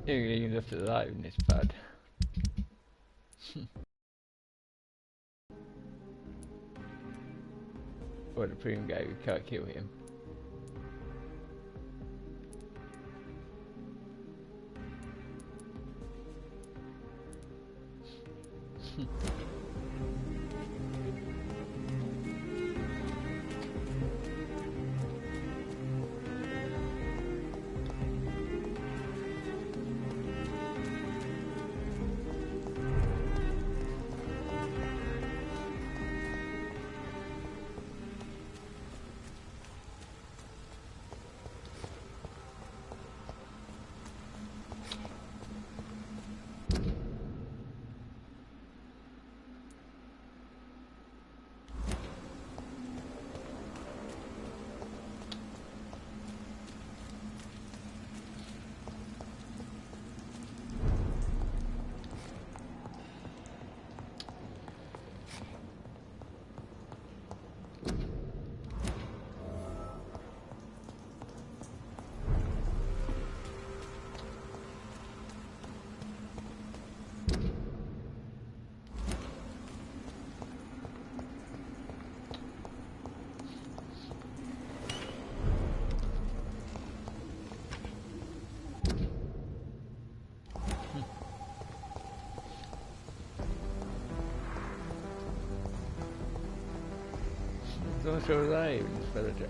Even left it alive in this bad. Or the premium guy, we can't kill him. Don't show alive in this villager.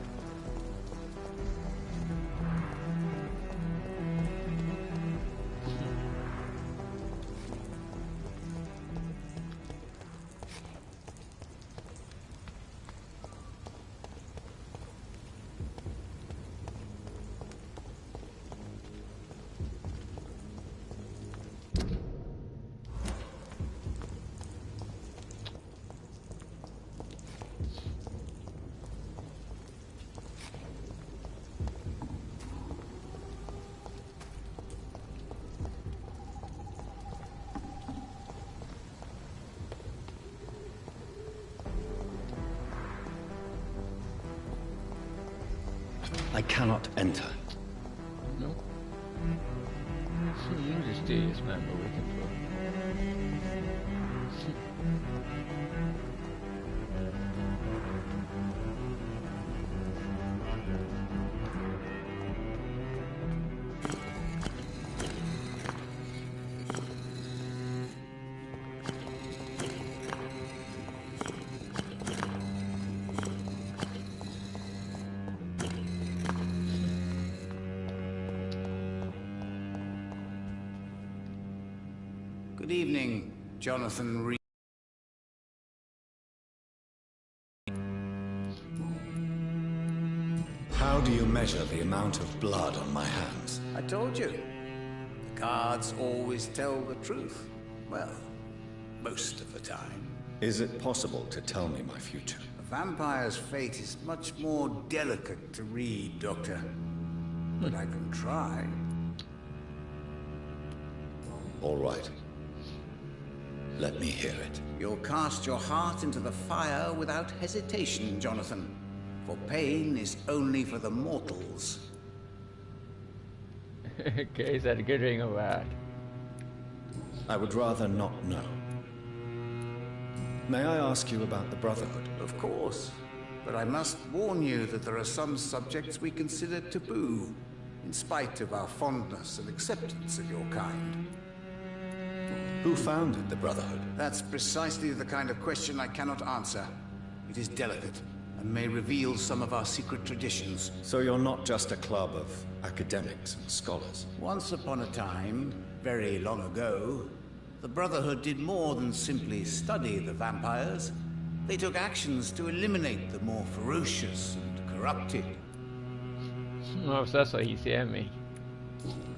I cannot enter. No. Mysterious man we're looking for. Good evening, Jonathan Reed. How do you measure the amount of blood on my hands? I told you. The cards always tell the truth. Well, most of the time. Is it possible to tell me my future? A vampire's fate is much more delicate to read, Doctor. But I can try. All right. Let me hear it. You'll cast your heart into the fire without hesitation, Jonathan. For pain is only for the mortals. Okay, is that a good ring or bad? I would rather not know. May I ask you about the Brotherhood? Of course. But I must warn you that there are some subjects we consider taboo, in spite of our fondness and acceptance of your kind. Who founded the Brotherhood? That's precisely the kind of question I cannot answer. It is delicate, and may reveal some of our secret traditions. So you're not just a club of academics and scholars? Once upon a time, very long ago, the Brotherhood did more than simply study the vampires. They took actions to eliminate the more ferocious and corrupted. Oh, so that's what he's hearing me.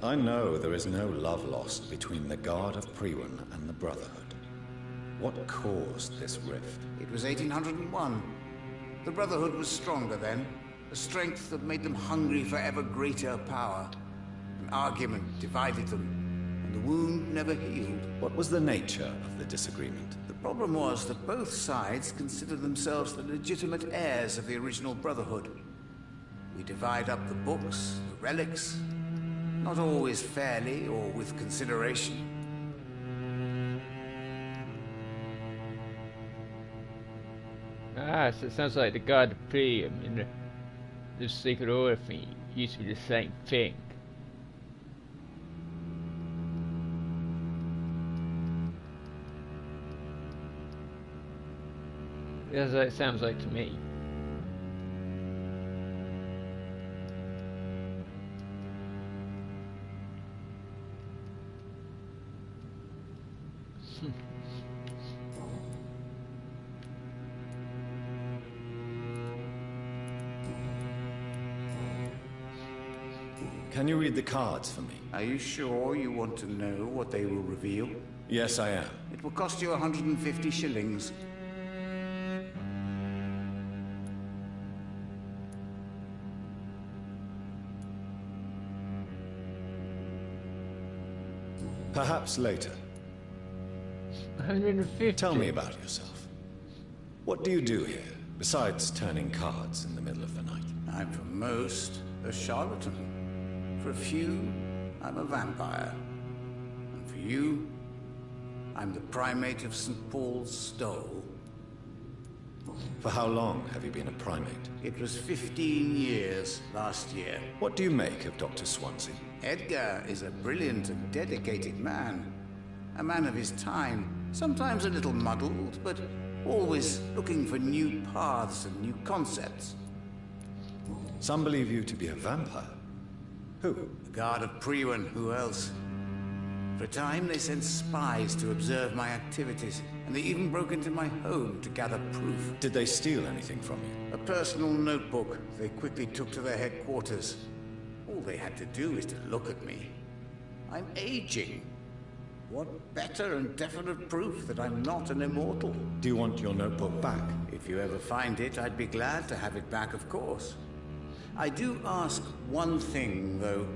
I know there is no love lost between the Guard of Priwen and the Brotherhood. What caused this rift? It was 1801. The Brotherhood was stronger then, a strength that made them hungry for ever greater power. An argument divided them, and the wound never healed. What was the nature of the disagreement? The problem was that both sides considered themselves the legitimate heirs of the original Brotherhood. We divide up the books, the relics, not always fairly or with consideration. Ah, so it sounds like the God of Priam and the Secret Order thing used to be the same thing. That's what it sounds like to me. Can you read the cards for me? Are you sure you want to know what they will reveal? Yes, I am. It will cost you 150 shillings. Perhaps later. 150. Tell me about yourself. What do you do here, besides turning cards in the middle of the night? I'm for most a charlatan. For a few, I'm a vampire. And for you, I'm the primate of St. Paul's Stole. For how long have you been a primate? It was 15 years last year. What do you make of Dr. Swansea? Edgar is a brilliant and dedicated man. A man of his time, sometimes a little muddled, but always looking for new paths and new concepts. Some believe you to be a vampire. Who? The Guard of Priwen, who else? For a time, they sent spies to observe my activities, and they even broke into my home to gather proof. Did they steal anything from you? A personal notebook they quickly took to their headquarters. All they had to do is to look at me. I'm aging. What better and definite proof that I'm not an immortal? Do you want your notebook back? If you ever find it, I'd be glad to have it back, of course. I do ask one thing, though.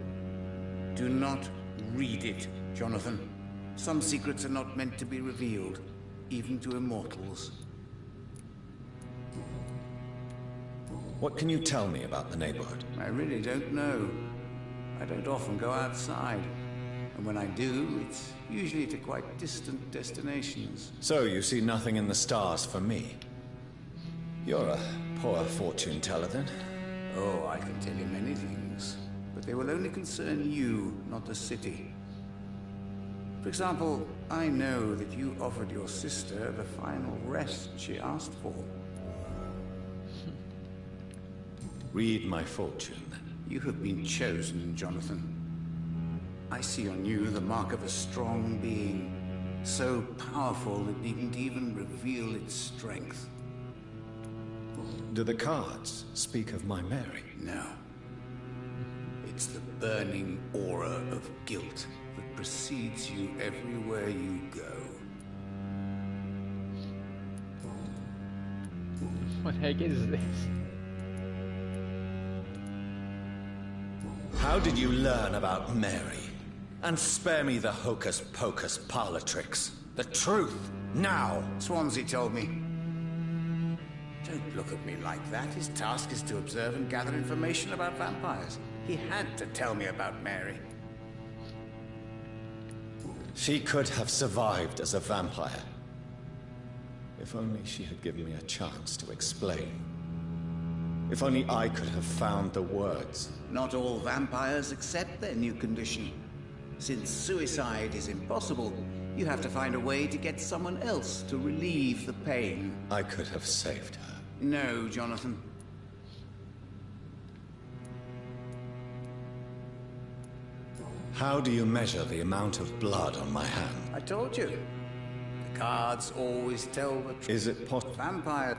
Do not read it, Jonathan. Some secrets are not meant to be revealed, even to immortals. What can you tell me about the neighborhood? I really don't know. I don't often go outside. And when I do, it's usually to quite distant destinations. So you see nothing in the stars for me? You're a poor fortune teller, then? Oh, I can tell you many things, but they will only concern you, not the city. For example, I know that you offered your sister the final rest she asked for. Read my fortune, then. You have been chosen, Jonathan. I see on you the mark of a strong being, so powerful it needn't even reveal its strength. Do the cards speak of my Mary? No. It's the burning aura of guilt that precedes you everywhere you go. What the heck is this? How did you learn about Mary? And spare me the hocus-pocus parlor tricks. The truth, now! Swansea told me. Don't look at me like that. His task is to observe and gather information about vampires. He had to tell me about Mary. She could have survived as a vampire. If only she had given me a chance to explain. If only I could have found the words. Not all vampires accept their new condition. Since suicide is impossible, you have to find a way to get someone else to relieve the pain. I could have saved her. No, Jonathan. How do you measure the amount of blood on my hand? I told you. The cards always tell the truth. Is it possible? Vampire.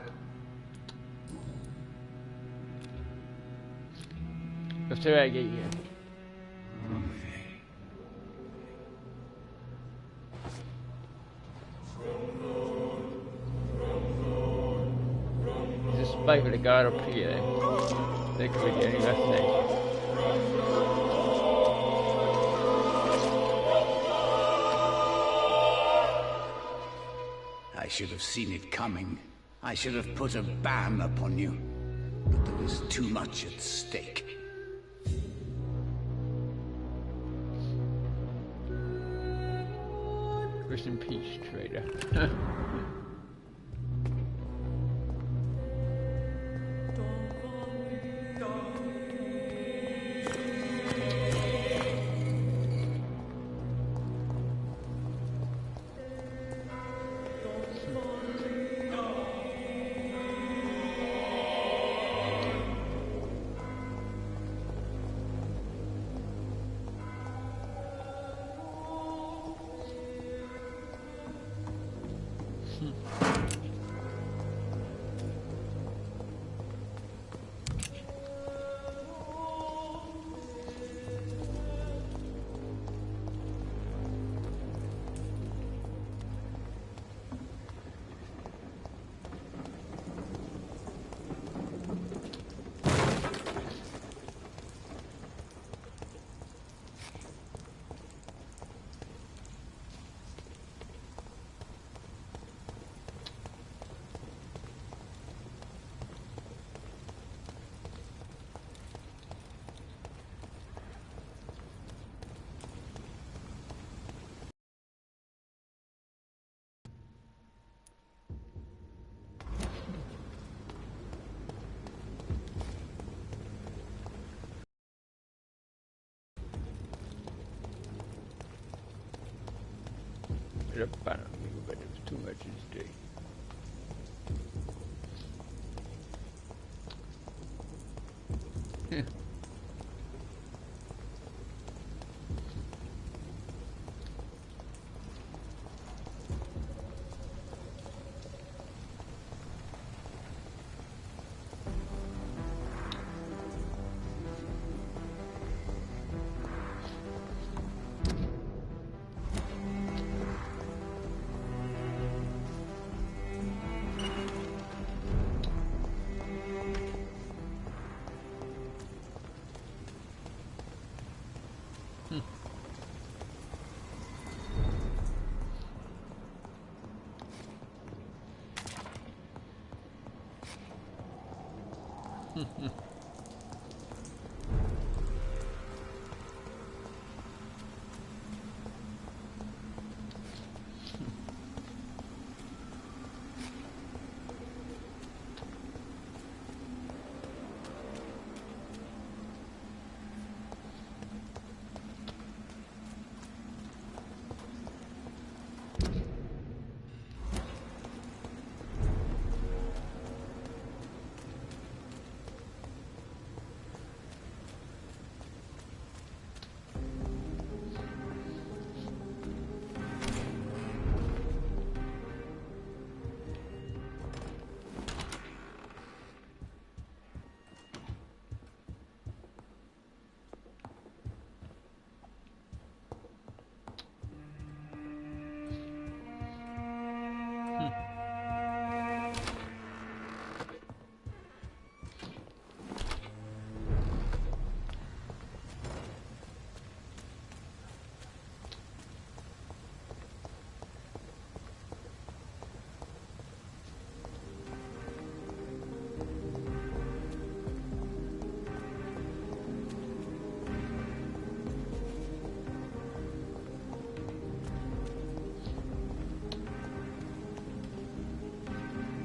Jag ska väga igen. There's a spike with a guard up here. They could be getting left leg. I should have seen it coming. I should have put a ban upon you. But there was too much at stake. Rest in peace, trader. Apparently, but it was too much in stake.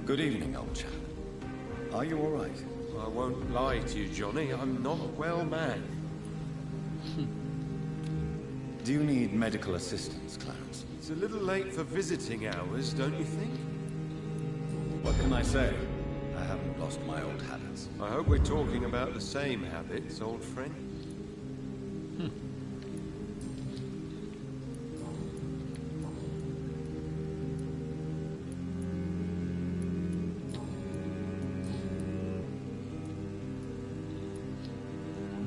Good evening, old chap. Are you all right? I won't lie to you, Johnny. I'm not a well man. Do you need medical assistance, Clarence? It's a little late for visiting hours, don't you think? What can I say? I haven't lost my old habits. I hope we're talking about the same habits, old friend.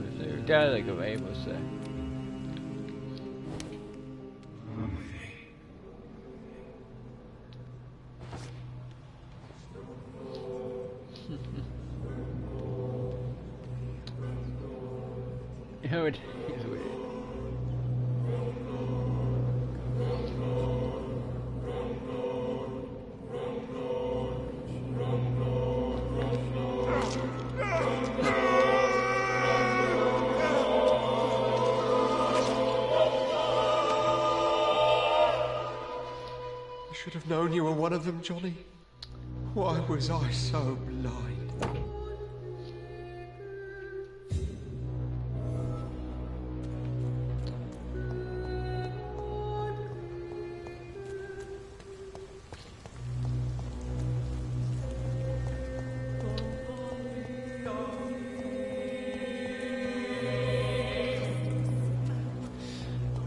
Was there dialogue available, sir? No, it is weird. I should have known you were one of them, Johnny. Why was I so blind?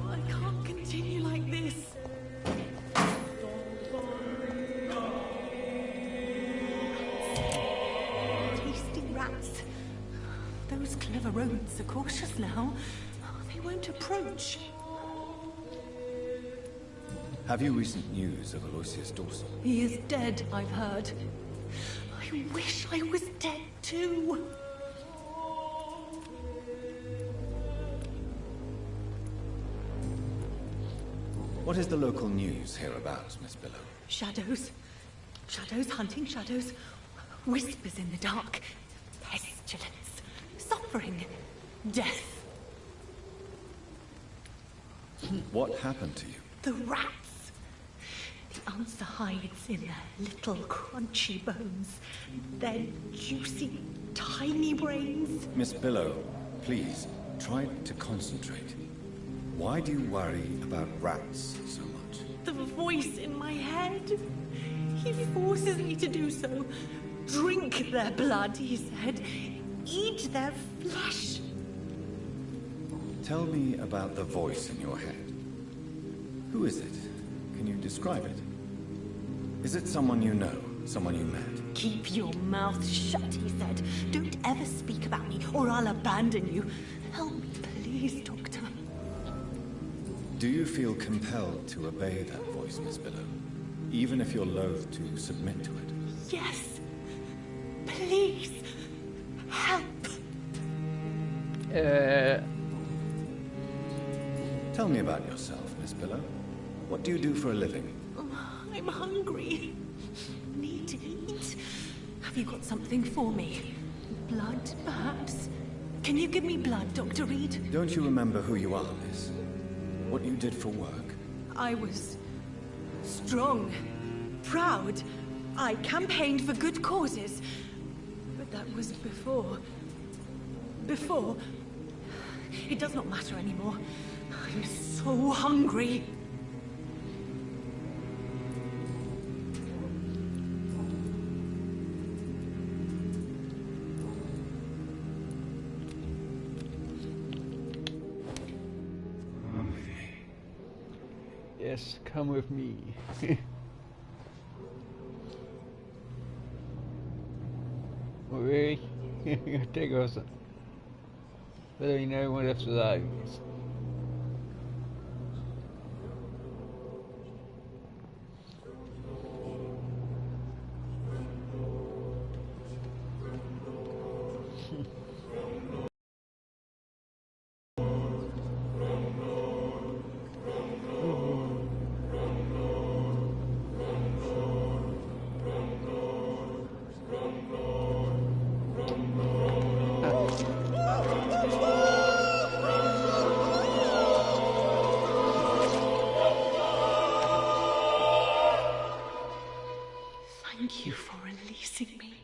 I can't continue like this. Tasty rats. Those clever rodents are cautious now. They won't approach. Have you recent news of Aloysius Dawson? He is dead, I've heard. I wish I was dead too. What is the local news hereabouts, Miss Billow? Shadows. Shadows hunting shadows. Whispers in the dark. Pestilence. Suffering. Death. What happened to you? The rats. The answer hides in their little crunchy bones. Their juicy, tiny brains. Miss Billow, please, try to concentrate. Why do you worry about rats so much? The voice in my head. He forces me to do so. Drink their blood, he said. Eat their flesh. Tell me about the voice in your head. Who is it? Can you describe it? Is it someone you know? Someone you met? Keep your mouth shut, he said. Don't ever speak about me, or I'll abandon you. Help me, please, Doctor. Do you feel compelled to obey that voice, Miss Billow? Even if you're loath to submit to it? Yes. Please. Help. Tell me about yourself, Miss Billow. What do you do for a living? I'm hungry. Need to eat. Have you got something for me? Blood, perhaps? Can you give me blood, Dr. Reed? Don't you remember who you are, Miss? What you did for work? I was strong, proud. I campaigned for good causes. But that was before. Before. It does not matter anymore. I'm so hungry. Yes, come with me. Really? Take us. But you know what after that is. Thank you for releasing me.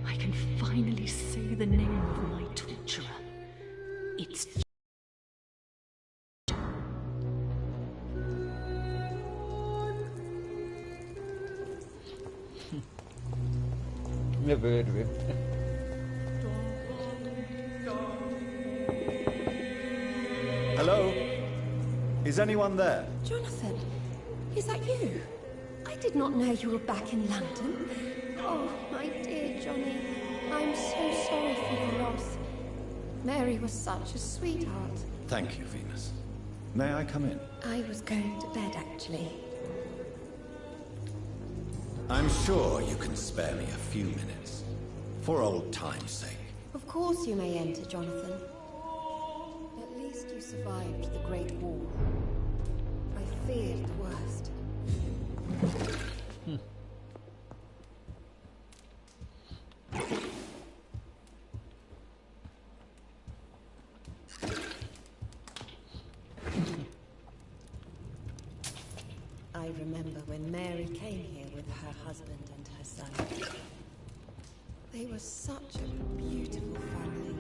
I can finally say the name of my torturer. It's Never heard of him. Hello? Is anyone there? Jonathan, is that you? I did not know you were back in London. Oh, my dear Johnny, I'm so sorry for your loss. Mary was such a sweetheart. Thank you, Venus. May I come in? I was going to bed, actually. I'm sure you can spare me a few minutes. For old time's sake. Of course you may enter, Jonathan. At least you survived the Great War. I feared the worst. I remember when Mary came here with her husband and her son. They were such a beautiful family.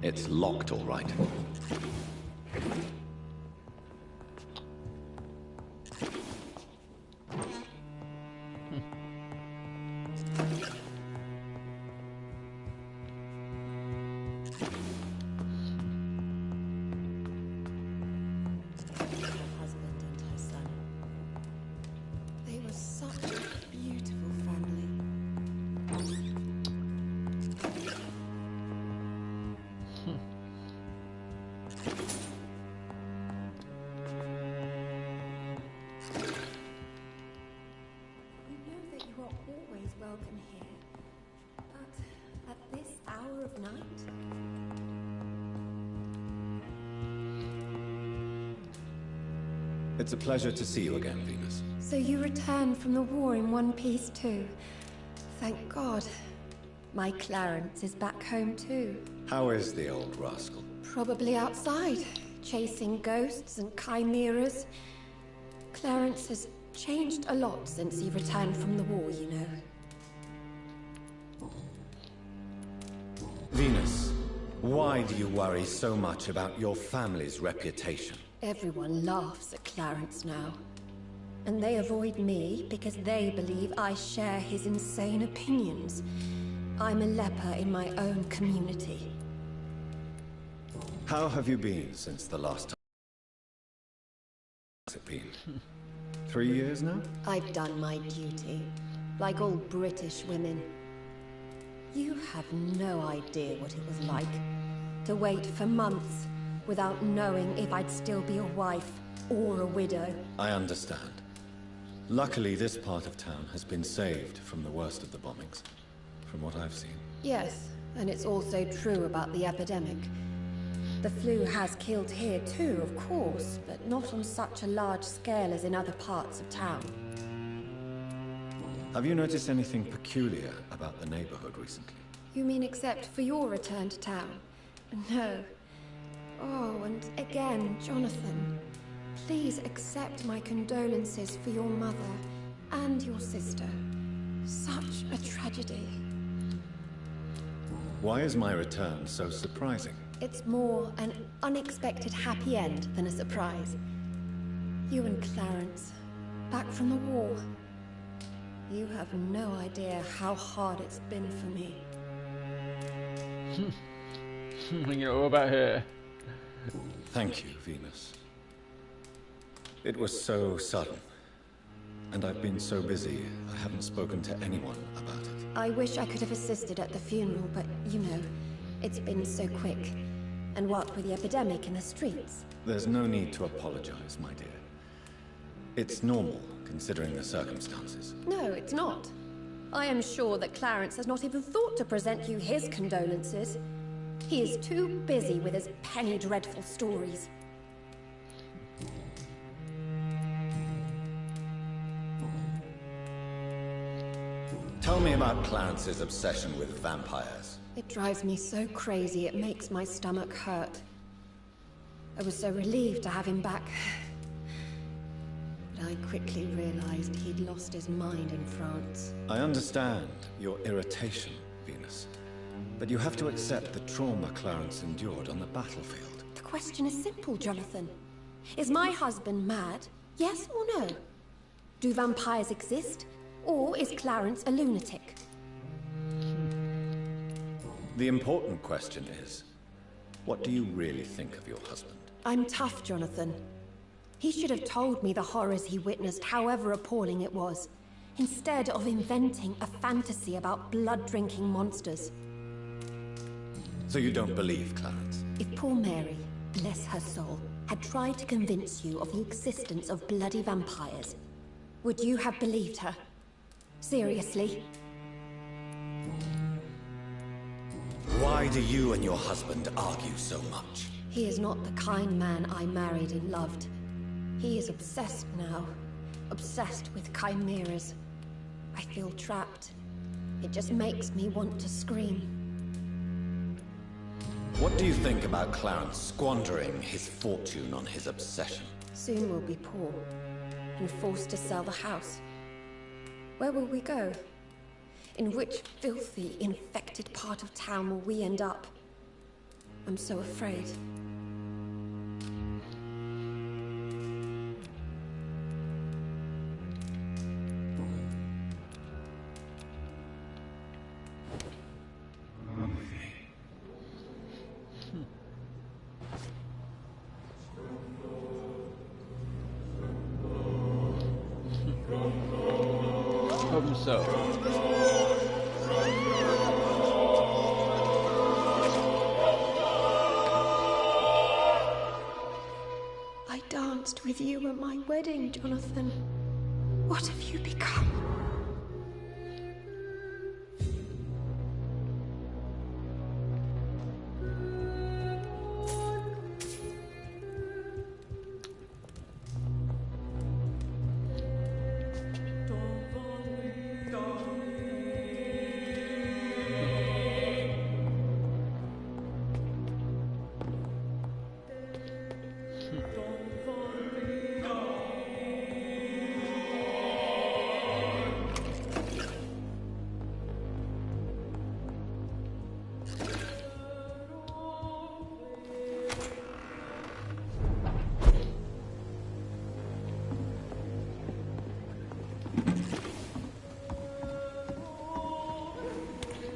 It's locked, all right. Welcome here, but at this hour of night? It's a pleasure to see you again, Venus. So you returned from the war in one piece too. Thank God. My Clarence is back home too. How is the old rascal? Probably outside, chasing ghosts and chimeras. Clarence has changed a lot since he returned from the war, you know. Venus, why do you worry so much about your family's reputation? Everyone laughs at Clarence now. And they avoid me because they believe I share his insane opinions. I'm a leper in my own community. How have you been since the last time? Has it been 3 years now? I've done my duty, like all British women. You have no idea what it was like to wait for months without knowing if I'd still be a wife or a widow. I understand. Luckily, this part of town has been saved from the worst of the bombings, from what I've seen. Yes, and it's also true about the epidemic. The flu has killed here too, of course, but not on such a large scale as in other parts of town. Have you noticed anything peculiar about the neighborhood recently? You mean except for your return to town? No. Oh, and again, Jonathan, please accept my condolences for your mother and your sister. Such a tragedy. Why is my return so surprising? It's more an unexpected happy end than a surprise. You and Clarence, back from the war. You have no idea how hard it's been for me. You know all about her. Thank you, Venus. It was so sudden. And I've been so busy, I haven't spoken to anyone about it. I wish I could have assisted at the funeral, but you know, it's been so quick. And what with the epidemic in the streets? There's no need to apologize, my dear. It's normal, considering the circumstances. No, it's not. I am sure that Clarence has not even thought to present you his condolences. He is too busy with his penny dreadful stories. Tell me about Clarence's obsession with vampires. It drives me so crazy it makes my stomach hurt. I was so relieved to have him back. But I quickly realized he'd lost his mind in France. I understand your irritation, Venus. But you have to accept the trauma Clarence endured on the battlefield. The question is simple, Jonathan. Is my husband mad? Yes or no? Do vampires exist? Or is Clarence a lunatic? The important question is, what do you really think of your husband? I'm tough, Jonathan. He should have told me the horrors he witnessed, however appalling it was, instead of inventing a fantasy about blood-drinking monsters. So you don't believe Clarence? If poor Mary, bless her soul, had tried to convince you of the existence of bloody vampires, would you have believed her? Seriously? Why do you and your husband argue so much? He is not the kind man I married and loved. He is obsessed now. Obsessed with chimeras. I feel trapped. It just makes me want to scream. What do you think about Clarence squandering his fortune on his obsession? Soon we'll be poor, and forced to sell the house. Where will we go? In which filthy, infected part of town will we end up? I'm so afraid. Hope so. I danced with you at my wedding, Jonathan. What have you become?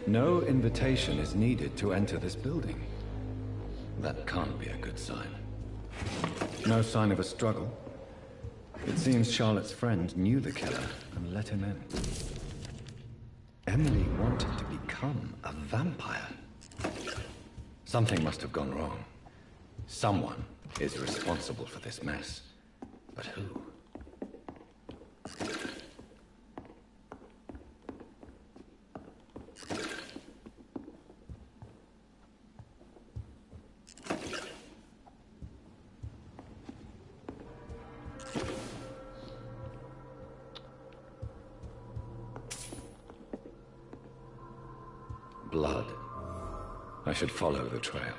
No invitation is needed to enter this building. That can't be a good sign. No sign of a struggle. It seems Charlotte's friend knew the killer and let him in. Emily wanted to become a vampire. Something must have gone wrong. Someone is responsible for this mess. But who? Blood. I should follow the trail.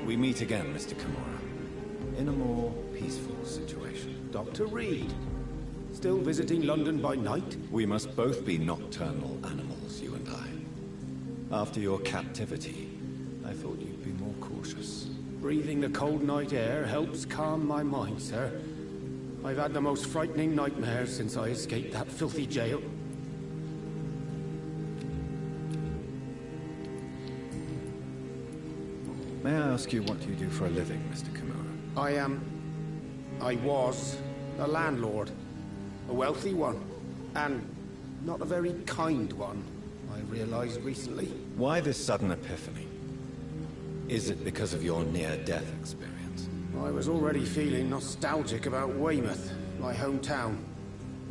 We meet again, Mr. Kimura, in a more peaceful situation. Dr. Reed, still visiting London by night? We must both be nocturnal animals, you and I. After your captivity, I thought you'd be more cautious. Breathing the cold night air helps calm my mind, sir. I've had the most frightening nightmares since I escaped that filthy jail. May I ask you what you do for a living, Mr. Kimura? I was a landlord. A wealthy one. And not a very kind one, I realized recently. Why this sudden epiphany? Is it because of your near-death experience? I was already feeling nostalgic about Weymouth, my hometown.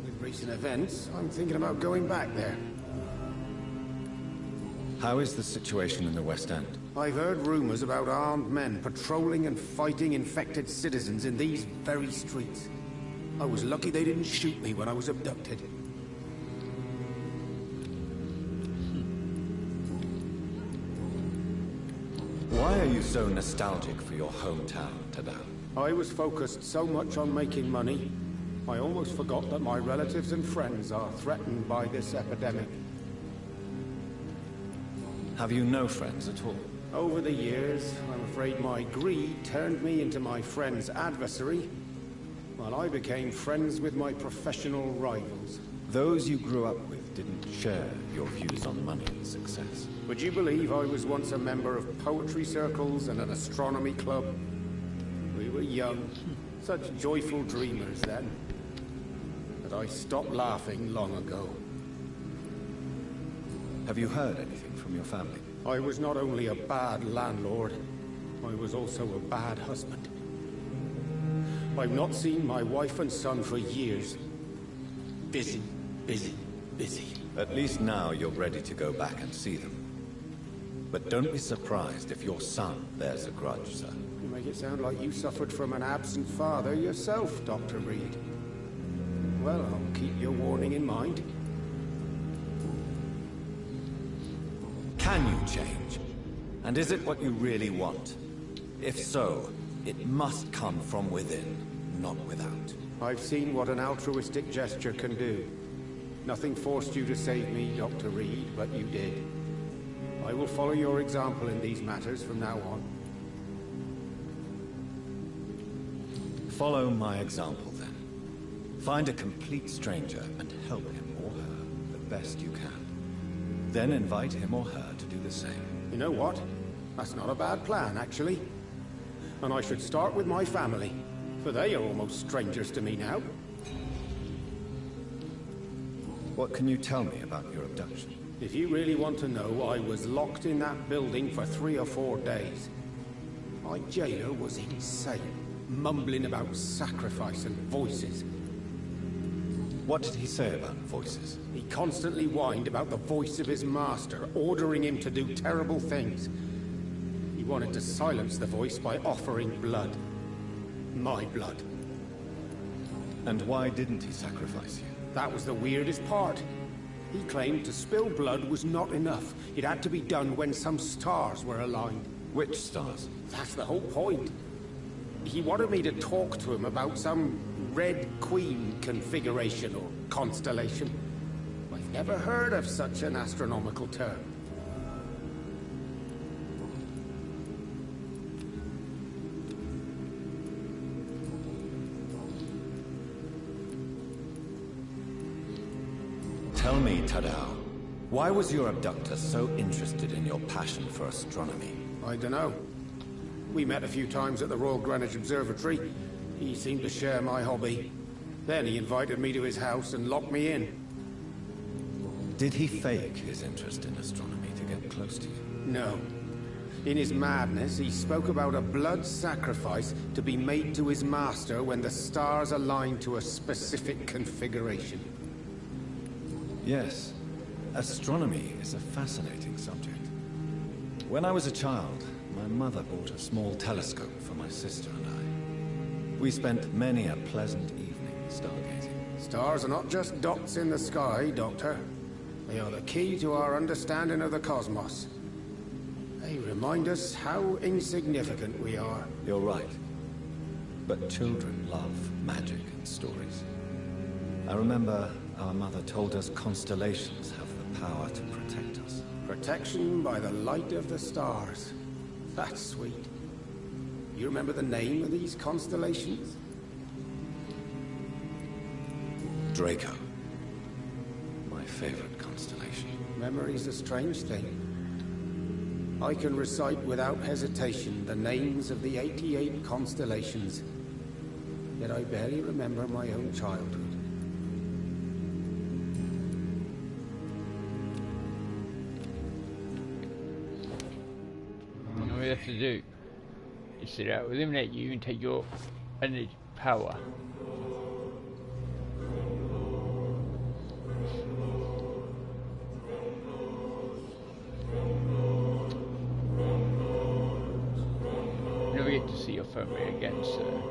With recent events, I'm thinking about going back there. How is the situation in the West End? I've heard rumors about armed men patrolling and fighting infected citizens in these very streets. I was lucky they didn't shoot me when I was abducted. Why are you so nostalgic for your hometown, Tadao? I was focused so much on making money, I almost forgot that my relatives and friends are threatened by this epidemic. Have you no friends at all? Over the years, I'm afraid my greed turned me into my friend's adversary, while I became friends with my professional rivals. Those you grew up with didn't share your views on money and success. Would you believe I was once a member of poetry circles and an astronomy club? We were young, such joyful dreamers then. But I stopped laughing long ago. Have you heard anything from your family? I was not only a bad landlord, I was also a bad husband. I've not seen my wife and son for years. Busy, busy, busy. At least now you're ready to go back and see them. But don't be surprised if your son bears a grudge, sir. You make it sound like you suffered from an absent father yourself, Dr. Reed. Well, I'll keep your warning in mind. Can you change? And is it what you really want? If so, it must come from within, not without. I've seen what an altruistic gesture can do. Nothing forced you to save me, Dr. Reed, but you did. I will follow your example in these matters from now on. Follow my example, then. Find a complete stranger and help him or her the best you can. Then invite him or her to do the same. You know what? That's not a bad plan, actually. And I should start with my family, for they are almost strangers to me now. What can you tell me about your abduction? If you really want to know, I was locked in that building for 3 or 4 days. My jailer was insane, mumbling about sacrifice and voices. What did he say about voices? He constantly whined about the voice of his master, ordering him to do terrible things. He wanted to silence the voice by offering blood. My blood. And why didn't he sacrifice you? That was the weirdest part. He claimed to spill blood was not enough. It had to be done when some stars were aligned. Which stars? That's the whole point. He wanted me to talk to him about some Red Queen configuration or constellation. I've never heard of such an astronomical term. Tell me, Tadao, why was your abductor so interested in your passion for astronomy? I don't know. We met a few times at the Royal Greenwich Observatory. He seemed to share my hobby. Then he invited me to his house and locked me in. Did he fake his interest in astronomy to get close to you? No. In his madness, he spoke about a blood sacrifice to be made to his master when the stars aligned to a specific configuration. Yes. Astronomy is a fascinating subject. When I was a child, my mother bought a small telescope for my sister and I. We spent many a pleasant evening stargazing. Stars are not just dots in the sky, Doctor. They are the key to our understanding of the cosmos. They remind us how insignificant we are. You're right. But children love magic and stories. I remember our mother told us constellations have the power to protect us. Protection by the light of the stars. That's sweet. You remember the name of these constellations? Draco. My favorite constellation. Memory's a strange thing. I can recite without hesitation the names of the 88 constellations, yet I barely remember my own childhood. And all we have to do is sit out, eliminate you, and take your energy power. Never get to see your family again, sir.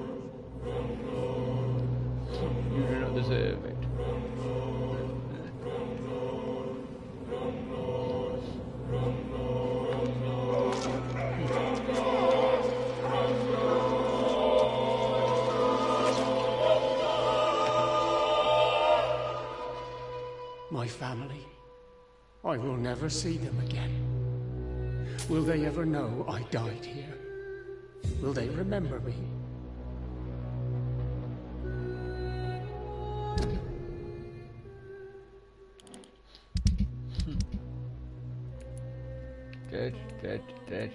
You do not deserve it. My family. I will never see them again. Will they ever know I died here? Will they remember me? Dead.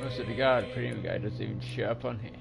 Most of the guard, premium guy doesn't even show up on here.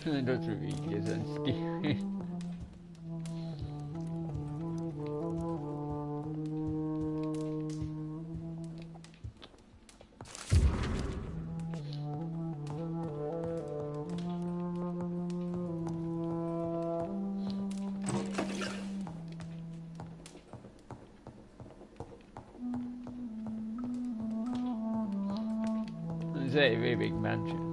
That's really scary. It's a very big mansion.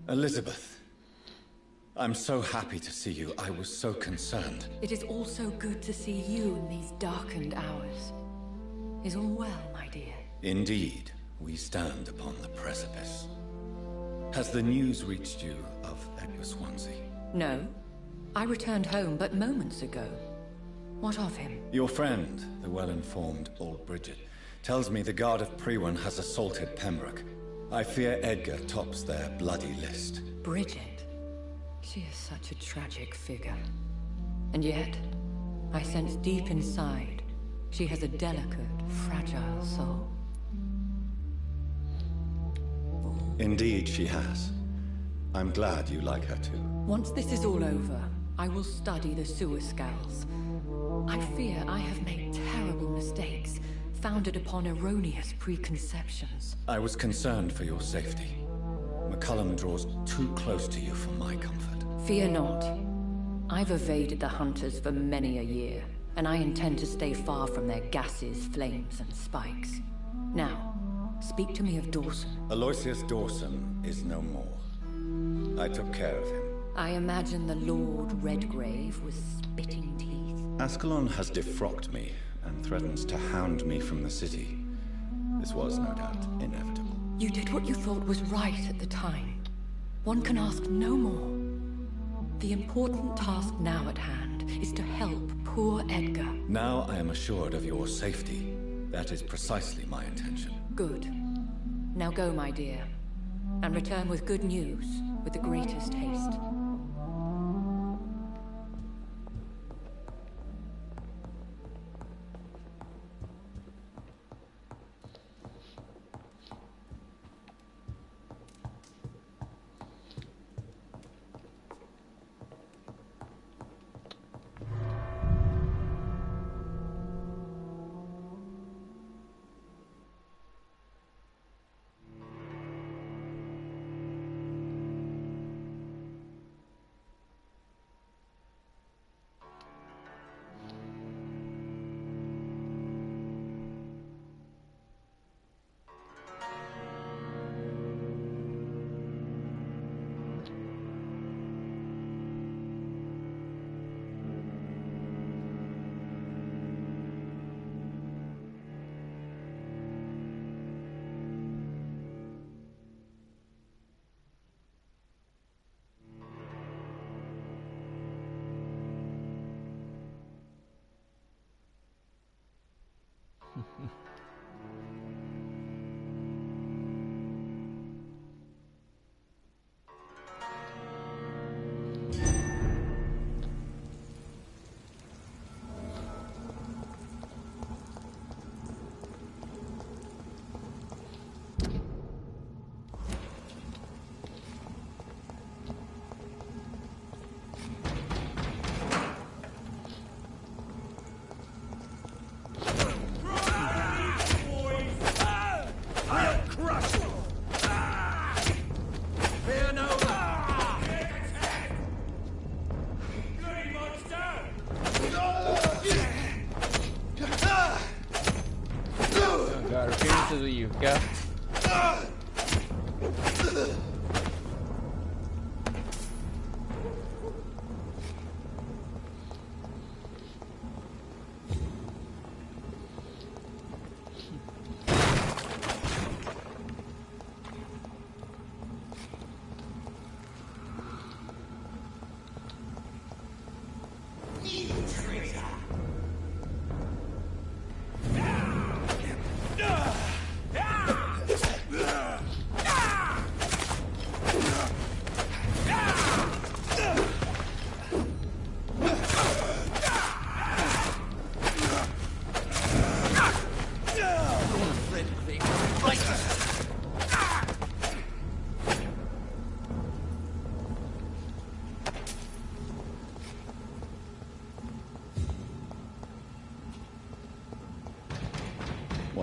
Elizabeth, I'm so happy to see you. I was so concerned. It is also good to see you in these darkened hours. Is all well, my dear? Indeed, we stand upon the precipice. Has the news reached you of Edgar Swansea? No. I returned home but moments ago. What of him? Your friend, the well-informed old Bridget, tells me the Guard of Priwen has assaulted Pembroke. I fear Edgar tops their bloody list. Bridget? She is such a tragic figure. And yet, I sense deep inside, she has a delicate, fragile soul. Indeed, she has. I'm glad you like her too. Once this is all over, I will study the sewer skulls. I fear I have made terrible mistakes, founded upon erroneous preconceptions. I was concerned for your safety. McCullum draws too close to you for my comfort. Fear not. I've evaded the hunters for many a year, and I intend to stay far from their gases, flames, and spikes. Now, speak to me of Dawson. Aloysius Dawson is no more. I took care of him. I imagine the Lord Redgrave was spitting teeth. Ascalon has defrocked me and threatens to hound me from the city. This was, no doubt, inevitable. You did what you thought was right at the time. One can ask no more. The important task now at hand is to help poor Edgar. Now I am assured of your safety. That is precisely my intention. Good. Now go, my dear, and return with good news with the greatest haste.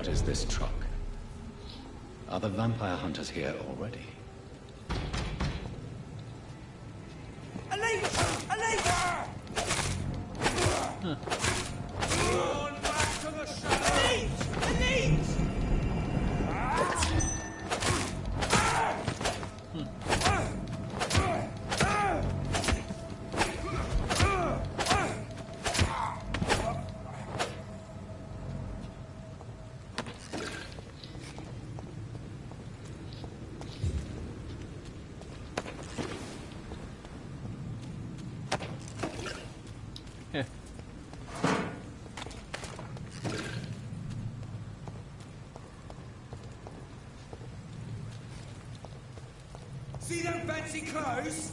What is this truck? Are the vampire hunters here already? See them fancy clothes?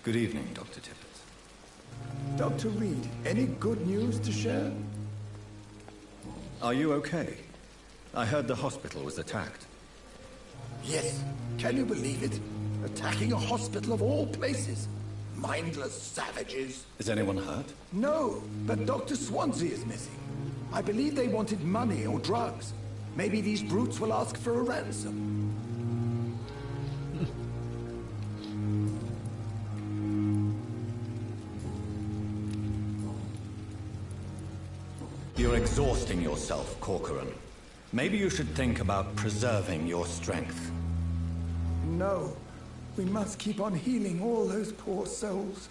Good evening, Dr. Tippett. Dr. Reed, any good news to share? Are you okay? I heard the hospital was attacked. Yes. Can you believe it? Attacking a hospital of all places. Mindless savages. Is anyone hurt? No, but Dr. Swansea is missing. I believe they wanted money or drugs. Maybe these brutes will ask for a ransom. You're exhausting yourself, Corcoran. Maybe you should think about preserving your strength. No. We must keep on healing all those poor souls.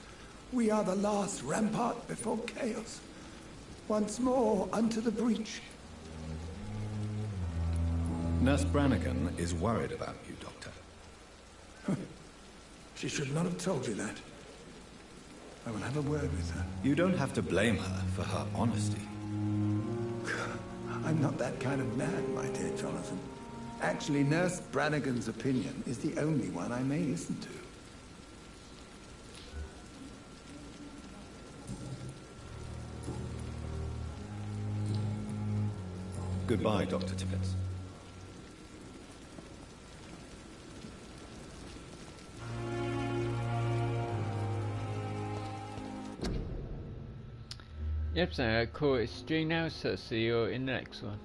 We are the last rampart before chaos. Once more, unto the breach. Nurse Brannigan is worried about you, Doctor. She should not have told you that. I will have a word with her. You don't have to blame her for her honesty. I'm not that kind of man, my dear Jonathan. Actually, Nurse Brannigan's opinion is the only one I may listen to. Goodbye, Dr. Tippett. Yep, so I call it stream now, so see you in the next one.